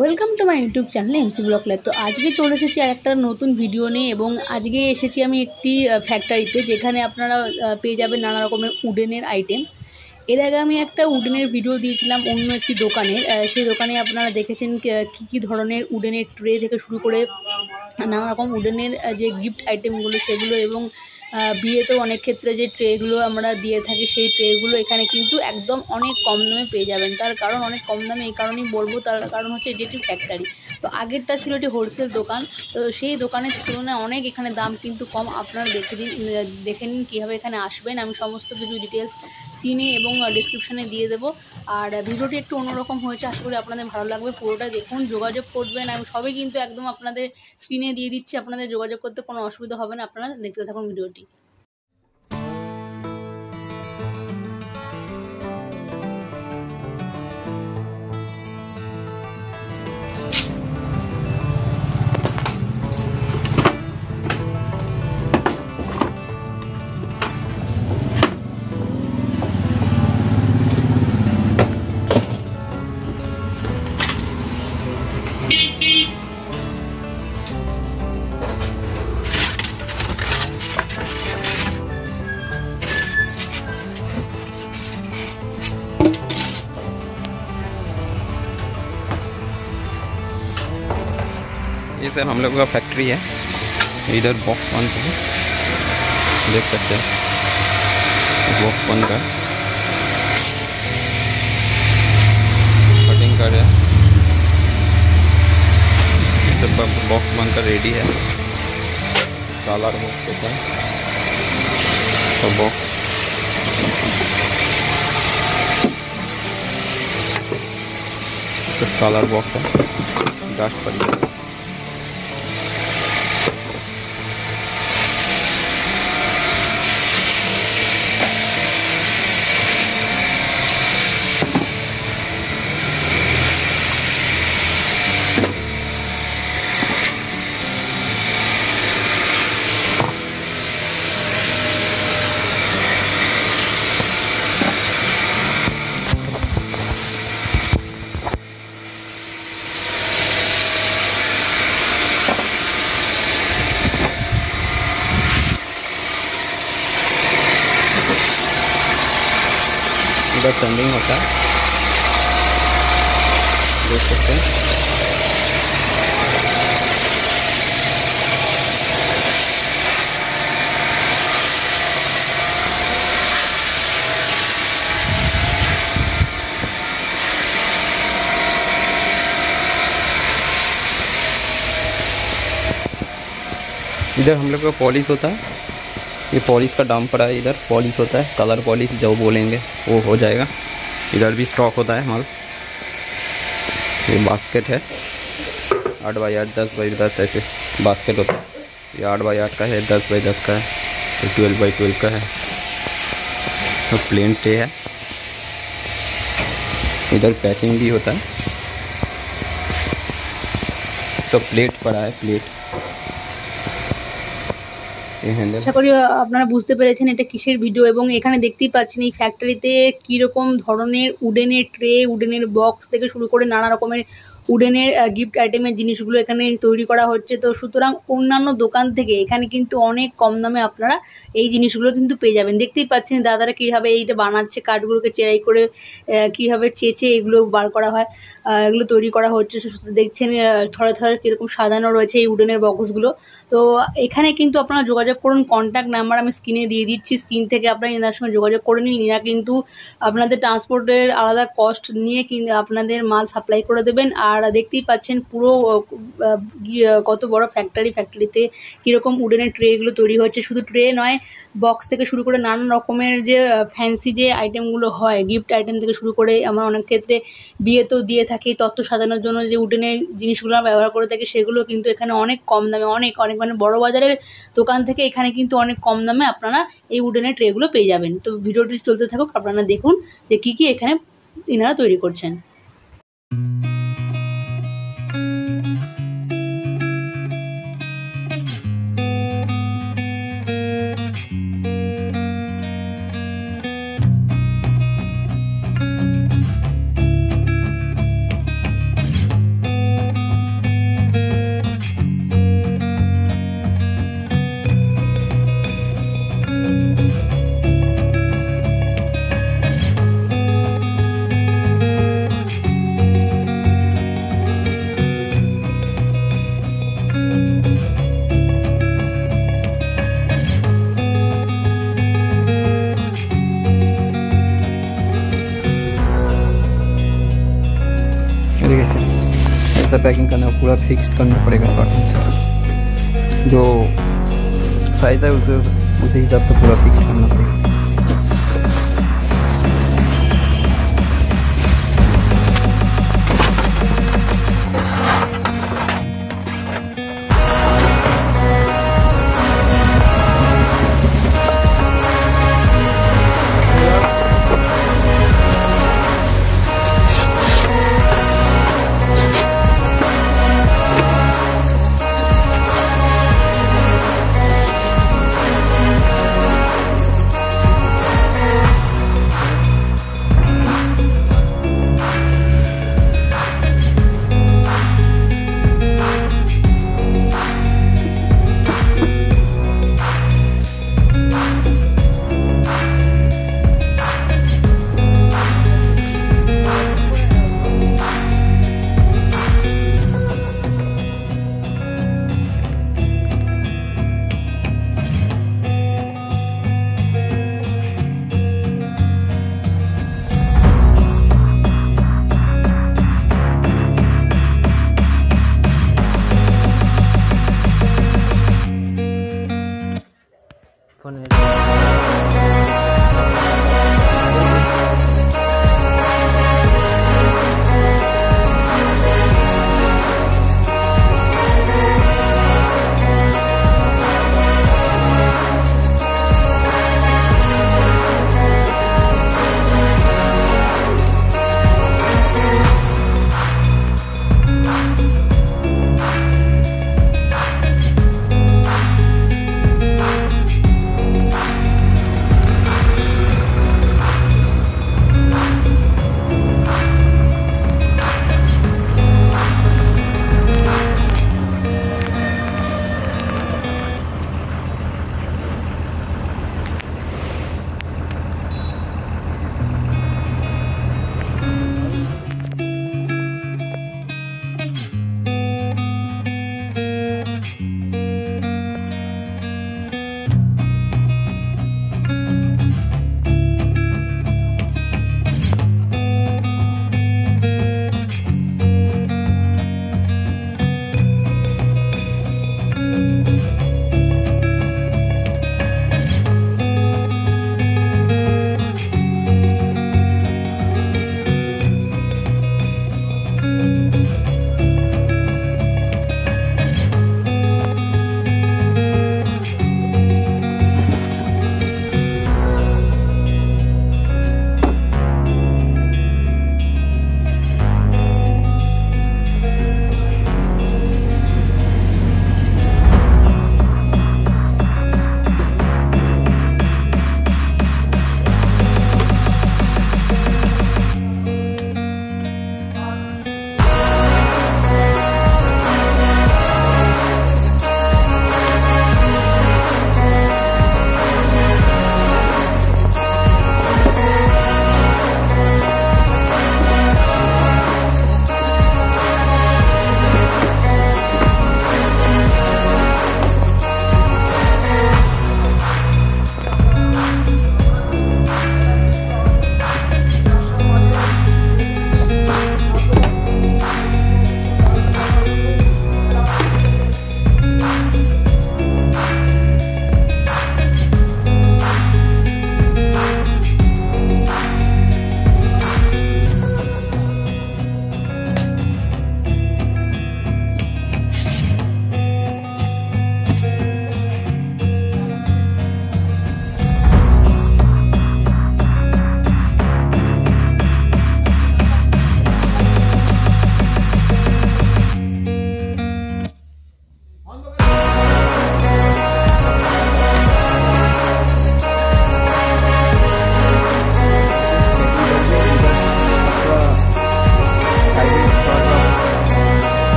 Welcome to my YouTube channel MC blog live. তো আজকে চলে এসেছি আর একটা নতুন ভিডিও নিয়ে, এবং আজকে এসেছি আমি একটি ফ্যাক্টরিতে, যেখানে আপনারা পেয়ে যাবেন নানা রকমের উডেনের আইটেম। এর আগে আমি একটা উডেনের ভিডিও দিয়েছিলাম অন্য একটি দোকানের। সেই দোকানে আপনারা দেখেছেন কী ধরনের উডেনের ট্রে থেকে শুরু করে নানা রকম উডেনের যে গিফট আইটেমগুলো সেগুলো, এবং বিয়েতেও অনেক ক্ষেত্রে যে ট্রেগুলো আমরা দিয়ে থাকি সেই ট্রেগুলো এখানে কিন্তু একদম অনেক কম দামে পেয়ে যাবেন। তার কারণ অনেক কম দামে এই কারণেই বলবো, তার কারণ হচ্ছে এটি একটি ফ্যাক্টরি। তো আগেরটা ছিল একটি হোলসেল দোকান, তো সেই দোকানের তুলনায় অনেক এখানে দাম কিন্তু কম। আপনারা দেখে নিন কীভাবে এখানে আসবেন। আমি সমস্ত কিছু ডিটেলস স্ক্রিনে এবং ডিসক্রিপশানে দিয়ে দেবো। আর ভিডিওটি একটু অন্যরকম হয়েছে, আশা করি আপনাদের ভালো লাগবে। পুরোটা দেখুন, যোগাযোগ করবেন, আমি সবই কিন্তু একদম আপনাদের স্ক্রিনে দিয়ে দিচ্ছি। আপনাদের যোগাযোগ করতে কোনো অসুবিধা হবে না, আপনারা দেখতে থাকুন ভিডিওটি। ये सर हम लोग का फैक्ट्री है। इधर बॉक्स बन का है, देख सकते हैं बॉक्स बन का कटिंग कर है। सब बॉक्स बनकर रेडी है। कलर बॉक्स होता है तो बॉक्स कलर बॉक्स है, डस्ट पड़ जाएगा। इधर सेंडिंग होता है, देख सकते हैं। इधर हम लोग का पॉलिश होता है, ये पॉलिश का दाम पड़ा है। इधर पॉलिश होता है, कलर पॉलिश जो बोलेंगे वो हो जाएगा। इधर भी स्टॉक होता है माल। ये बास्केट है, 8 बाई 8, 10 बाई 10 ऐसे बास्केट होता है। ये 8 बाई 8 का है, 10 बाई 10 का है, तो 12 बाई 12 का है। तो प्लेन ट्रे है। इधर पैकिंग भी होता है। तो प्लेट पड़ा है, प्लेट। আশা করি আপনারা বুঝতে পেরেছেন এটা কিসের ভিডিও, এবং এখানে দেখতেই পাচ্ছেন এই ফ্যাক্টরিতে কীরকম ধরনের উডেনের ট্রে, উডেনের বক্স থেকে শুরু করে নানা রকমের উডেনের গিফট আইটেমের জিনিসগুলো এখানে তৈরি করা হচ্ছে। তো সুতরাং অন্যান্য দোকান থেকে এখানে কিন্তু অনেক কম দামে আপনারা এই জিনিসগুলো কিন্তু পেয়ে যাবেন। দেখতেই পাচ্ছেন দাদারা কীভাবে এইটা বানাচ্ছে, কাঠগুলোকে চেরাই করে কীভাবে চেঁচে এগুলো বার করা হয়, এগুলো তৈরি করা হচ্ছে। দেখছেন থরে থরে কীরকম সাজানো রয়েছে এই উডেনের বক্সগুলো। তো এখানে কিন্তু আপনারা যোগাযোগ করুন, কন্ট্যাক্ট নাম্বার আমি স্ক্রিনে দিয়ে দিচ্ছি। স্ক্রিন থেকে আপনারা এনার সঙ্গে যোগাযোগ করে নিন। এরা কিন্তু আপনাদের ট্রান্সপোর্টের আলাদা কস্ট নিয়ে কিন্তু আপনাদের মাল সাপ্লাই করে দেবেন। আর দেখতেই পাচ্ছেন পুরো কত বড় ফ্যাক্টরিতে কীরকম উডেনের ট্রেগুলো তৈরি হচ্ছে। শুধু ট্রে নয়, বক্স থেকে শুরু করে নানান রকমের যে ফ্যান্সি যে আইটেমগুলো হয়, গিফট আইটেম থেকে শুরু করে আমরা অনেক ক্ষেত্রে বিয়েতেও দিয়ে থাকি, তত্ত্ব সাজানোর জন্য যে উডেনের জিনিসগুলো আমরা ব্যবহার করে থাকি, সেগুলো কিন্তু এখানে অনেক কম দামে, অনেক মানে বড় বাজারের দোকান থেকে এখানে কিন্তু অনেক কম দামে আপনারা এই উডেনের ট্রেগুলো পেয়ে যাবেন। তো ভিডিওটি চলতে থাকুক, আপনারা দেখুন যে কী কী এখানে এনারা তৈরি করছেন। तरीके से ऐसा पैकिंग करना, पूरा फिक्स्ड करना पड़ेगा कार्टून से। जो साइज है उसी हिसाब से पूरा फिक्स करना पड़ेगा।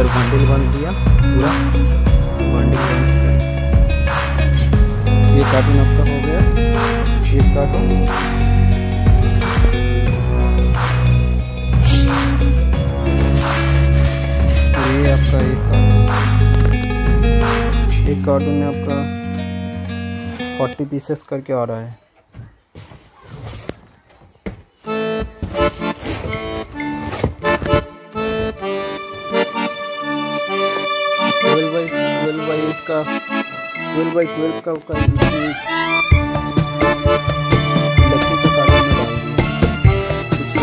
बंडल बंद किया पूरा बंडल बंद किया। ये कार्टून आपका हो गया, एक कार्टून। ये आपका एक कार्टून, एक कार्टून में आपका 40 पीसेस करके आ रहा है। ट्वेल्व बाई 8 का 12 बाई 12 का इलेक्ट्रिक का कार्टून में डाल दिया।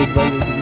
8 बाई 8